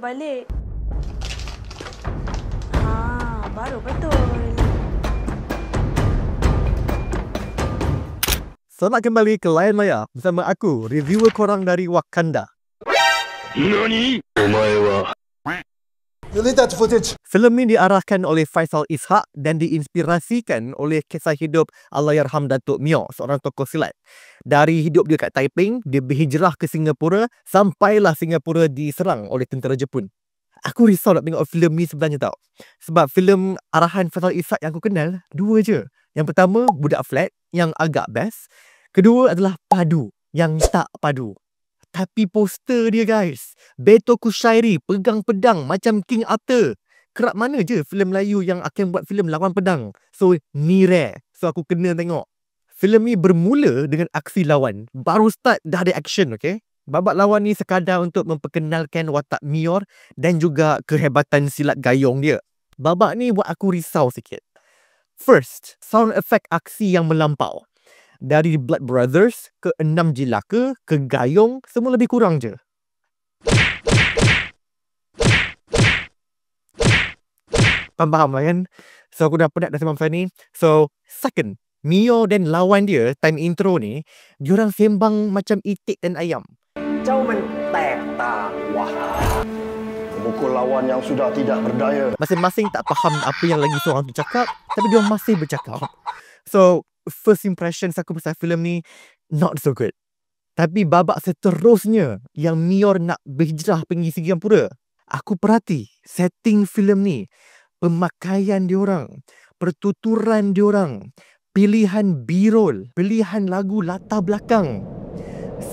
balik. Baru betul. Selamat kembali ke Layar Maya bersama aku, reviewer korang dari Wakanda. NANI? Omae wa... Delete that footage. Filem ni diarahkan oleh Faisal Ishak dan diinspirasikan oleh kisah hidup Allahyarham Datuk Myo, seorang tokoh silat. Dari hidup dia kat Taiping, dia berhijrah ke Singapura, sampailah Singapura diserang oleh tentera Jepun. Aku risau nak tengok filem ni sebenarnya tau. Sebab filem arahan Faisal Ishak yang aku kenal, dua je. Yang pertama, Budak Flat, yang agak best. Kedua adalah Padu, yang tak padu. Tapi poster dia guys, Beto Kushairi pegang pedang macam King Arthur. Kerap mana je filem Melayu yang akan buat filem lawan pedang. So ni rare. So aku kena tengok. Filem ni bermula dengan aksi lawan. Baru start dah ada action, okay? Babak lawan ni sekadar untuk memperkenalkan watak Myor dan juga kehebatan silat gayung dia. Babak ni buat aku risau sikit. First, sound effect aksi yang melampau. Dari Blood Brothers ke Enam Jelaka ke Gayung, semua lebih kurang je. Faham lah kan? So aku dah penat dah sama pasal ni. So second, Myo dan lawan dia time intro ni, diorang sembang macam itik dan ayam. Jauh mentek tak wah. Memukul lawan yang sudah tidak berdaya. Masing-masing tak faham apa yang lagi seorang tu cakap, tapi diorang masih bercakap. So first impressions aku pasal filem ni not so good. Tapi babak seterusnya yang Myor nak berhijrah pergi Singapura, aku perhati setting filem ni, pemakaian diorang, pertuturan diorang, pilihan B-roll, pilihan lagu latar belakang.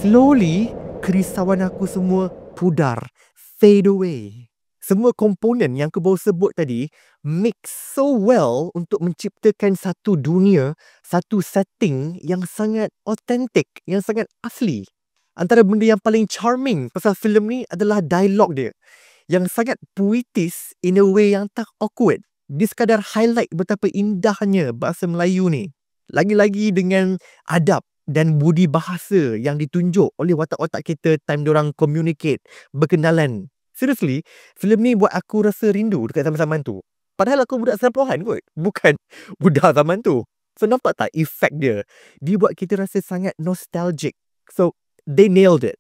Slowly kerisauan aku semua pudar, fade away. Semua komponen yang aku baru sebut tadi mix so well untuk menciptakan satu dunia, satu setting yang sangat authentic, yang sangat asli. Antara benda yang paling charming pasal filem ni adalah dialog dia, yang sangat puitis in a way yang tak awkward. Dia sekadar highlight betapa indahnya bahasa Melayu ni. Lagi-lagi dengan adab dan budi bahasa yang ditunjuk oleh watak-watak kita time diorang communicate, berkenalan. Seriously, filem ni buat aku rasa rindu dekat zaman-zaman tu. Padahal aku budak 90-an kot, bukan budak zaman tu. So nampak tak efek dia? Dia buat kita rasa sangat nostalgic. So they nailed it.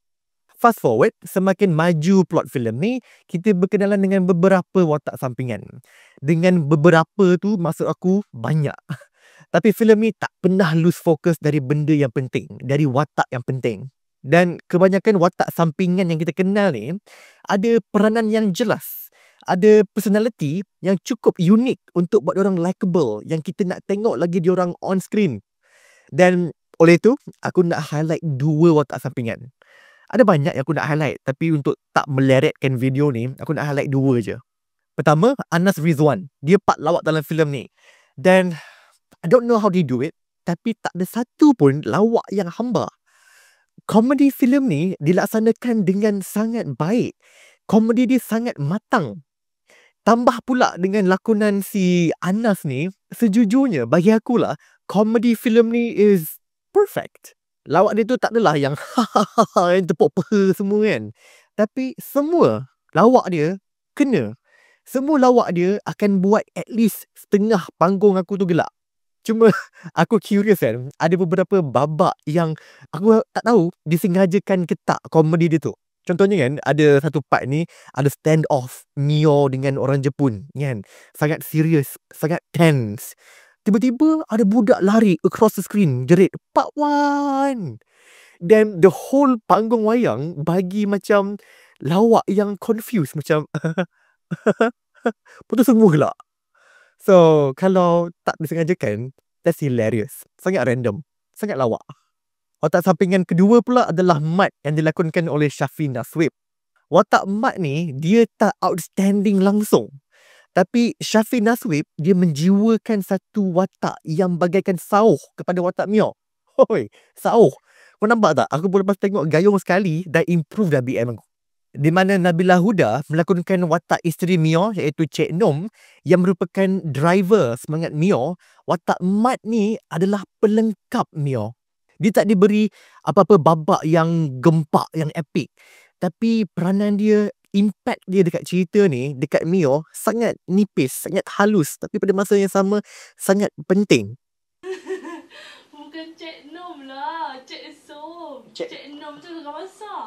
Fast forward, semakin maju plot filem ni, kita berkenalan dengan beberapa watak sampingan. Dengan beberapa tu maksud aku banyak. Tapi filem ni tak pernah lose fokus dari benda yang penting, dari watak yang penting. Dan kebanyakan watak sampingan yang kita kenal ni ada peranan yang jelas, ada personality yang cukup unik untuk buat diorang likeable, yang kita nak tengok lagi diorang on screen. Dan oleh itu aku nak highlight dua watak sampingan. Ada banyak yang aku nak highlight, tapi untuk tak meleretkan video ni, aku nak highlight dua je. Pertama, Anas Rizwan. Dia part lawak dalam filem ni. Dan I don't know how they do it, tapi tak ada satu pun lawak yang hamba. Komedi filem ni dilaksanakan dengan sangat baik. Komedi dia sangat matang. Tambah pula dengan lakonan si Anas ni, sejujurnya bagi akulah, komedi filem ni is perfect. Lawak dia tu tak adalah yang yang tepuk peha semua kan. Tapi semua lawak dia kena. Semua lawak dia akan buat at least setengah panggung aku tu gelak. Cuma aku curious kan, ada beberapa babak yang aku tak tahu disengajakan ke tak komedi dia tu. Contohnya kan, ada satu part ni, ada stand off Myo dengan orang Jepun kan. Sangat serius, sangat tense. Tiba-tiba ada budak lari across the screen, jerit, "Part 1!" Dan the whole panggung wayang bagi macam lawak yang confused, macam putus semua gelak. So, kalau tak disengajakan, that's hilarious. Sangat random. Sangat lawak. Watak sampingan kedua pula adalah Mat yang dilakonkan oleh Shafi Naswib. Watak Mat ni, dia tak outstanding langsung. Tapi Shafi Naswib, dia menjiwakan satu watak yang bagaikan sauh kepada watak Myo. Hoi, sauh. Kau nampak tak? Aku boleh lepas tengok Gayung sekali, dah improve dah BM aku. Di mana Nabila Huda melakonkan watak isteri Myo iaitu Cik Nom yang merupakan driver semangat Myo. Watak Mat ni adalah pelengkap Myo. Dia tak diberi apa-apa babak yang gempak, yang epic. Tapi peranan dia impact dia dekat cerita ni, dekat Mio, sangat nipis, sangat halus. Tapi pada masa yang sama, sangat penting. Bukan Cik Nom lah, Cik Som. Cik Nom tu tukang masak.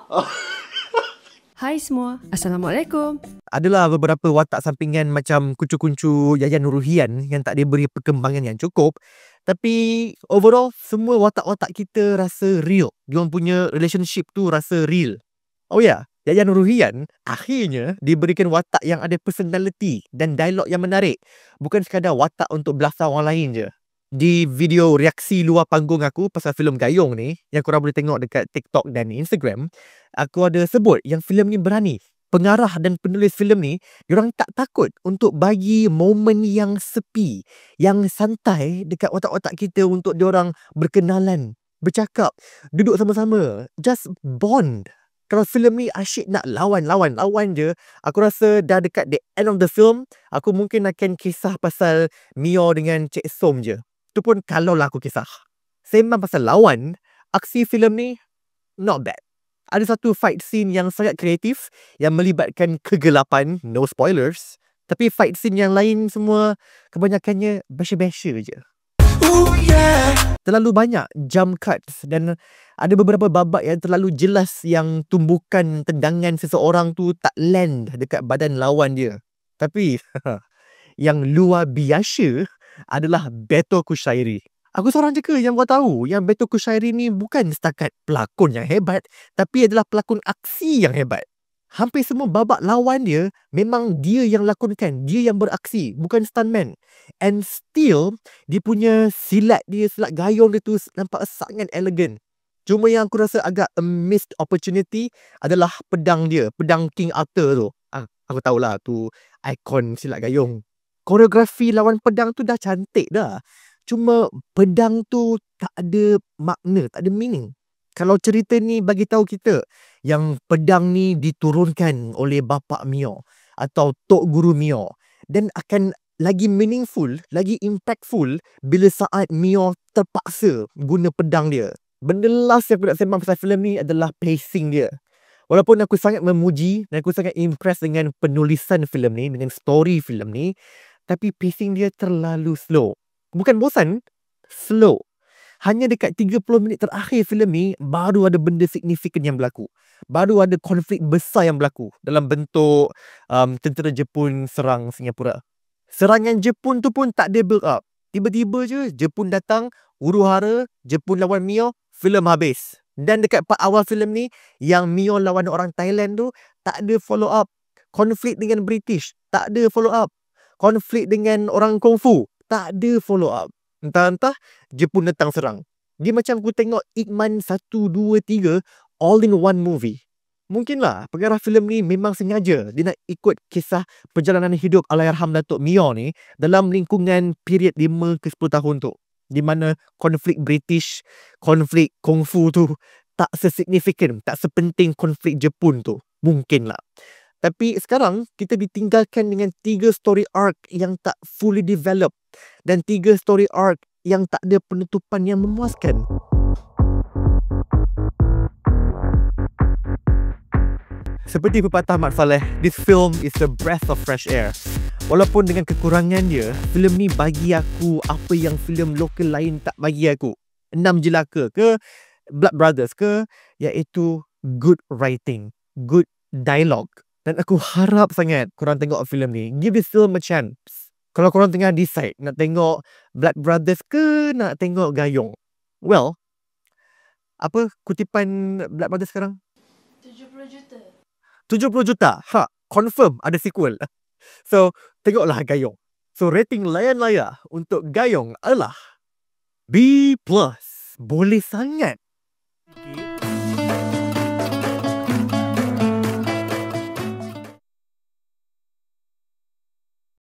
Hai semua, Assalamualaikum. Adalah beberapa watak sampingan macam kuncu-kuncu Yayan Nuruhian yang tak diberi perkembangan yang cukup. Tapi overall, semua watak-watak kita rasa real. Diorang punya relationship tu rasa real. Oh ya, Yayan Nuruhian akhirnya diberikan watak yang ada personality dan dialog yang menarik. Bukan sekadar watak untuk belasah orang lain je. Di video reaksi luar panggung aku pasal filem Gayung ni, yang korang boleh tengok dekat TikTok dan Instagram, aku ada sebut yang filem ni berani. Pengarah dan penulis filem ni, diorang tak takut untuk bagi momen yang sepi, yang santai dekat otak-otak kita untuk diorang berkenalan, bercakap, duduk sama-sama, just bond. Kalau filem ni asyik nak lawan je, aku rasa dah dekat the end of the film, aku mungkin akan kisah pasal Mio dengan Cik Som je. Itu pun kalau lah aku kisah. Sembang pasal lawan, aksi filem ni not bad. Ada satu fight scene yang sangat kreatif yang melibatkan kegelapan, no spoilers. Tapi fight scene yang lain semua kebanyakannya besha-besha je. Terlalu banyak jump cuts dan ada beberapa babak yang terlalu jelas yang tumbukan tendangan seseorang tu tak land dekat badan lawan dia. Tapi yang luar biasa adalah Beto Kushairi. Aku seorang je ke yang buat tahu yang Beto Kushairi ni bukan setakat pelakon yang hebat, tapi adalah pelakon aksi yang hebat. Hampir semua babak lawan dia memang dia yang lakonkan, dia yang beraksi, bukan stuntman. And still, dia punya silat gayung dia tu nampak sangat elegan. Cuma yang aku rasa agak a missed opportunity adalah pedang dia, pedang King Arthur tu. Aku tahulah tu ikon silat gayung. Koreografi lawan pedang tu dah cantik dah. Cuma pedang tu tak ada makna, tak ada meaning. Kalau cerita ni bagi tahu kita yang pedang ni diturunkan oleh bapa Mio atau Tok Guru Mio, then akan lagi meaningful, lagi impactful bila saat Mio terpaksa guna pedang dia. Benda last yang aku nak sembang pasal filem ni adalah pacing dia. Walaupun aku sangat memuji dan aku sangat impress dengan penulisan filem ni, dengan story filem ni, tapi pacing dia terlalu slow. Bukan bosan, slow. Hanya dekat 30 minit terakhir filem ni, baru ada benda signifikan yang berlaku. Baru ada konflik besar yang berlaku dalam bentuk tentera Jepun serang Singapura. Serangan Jepun tu pun tak ada build up. Tiba-tiba je Jepun datang, huru-hara, Jepun lawan Mio, filem habis. Dan dekat part awal filem ni, yang Mio lawan orang Thailand tu, tak ada follow up. Konflik dengan British, tak ada follow up. Konflik dengan orang Kungfu, tak ada follow up. Entah-entah Jepun datang serang. Dia macam aku tengok Ip Man 1, 2, 3 all in one movie. Mungkinlah pengarah filem ni memang sengaja dia nak ikut kisah perjalanan hidup Allahyarham Datuk Mio ni dalam lingkungan period 5 ke 10 tahun tu, di mana konflik British, konflik Kungfu tu tak sesignifikan, tak sepenting konflik Jepun tu. Mungkinlah. Tapi sekarang kita ditinggalkan dengan 3 story arc yang tak fully developed dan 3 story arc yang tak ada penutupan yang memuaskan. Seperti pepatah Mat Saleh, this film is a breath of fresh air. Walaupun dengan kekurangan dia, filem ni bagi aku apa yang filem lokal lain tak bagi aku. 6 Jelaka ke, Blood Brothers ke, iaitu good writing, good dialogue. Dan aku harap sangat korang tengok filem ni. Give this film a chance. Kalau korang tengah decide nak tengok Blood Brothers ke nak tengok Gayung. Well, apa kutipan Blood Brothers sekarang? 70 juta. 70 juta. Confirm ada sequel. So, tengoklah Gayung. So, rating layan-layan untuk Gayung adalah B+. Boleh sangat. Okay.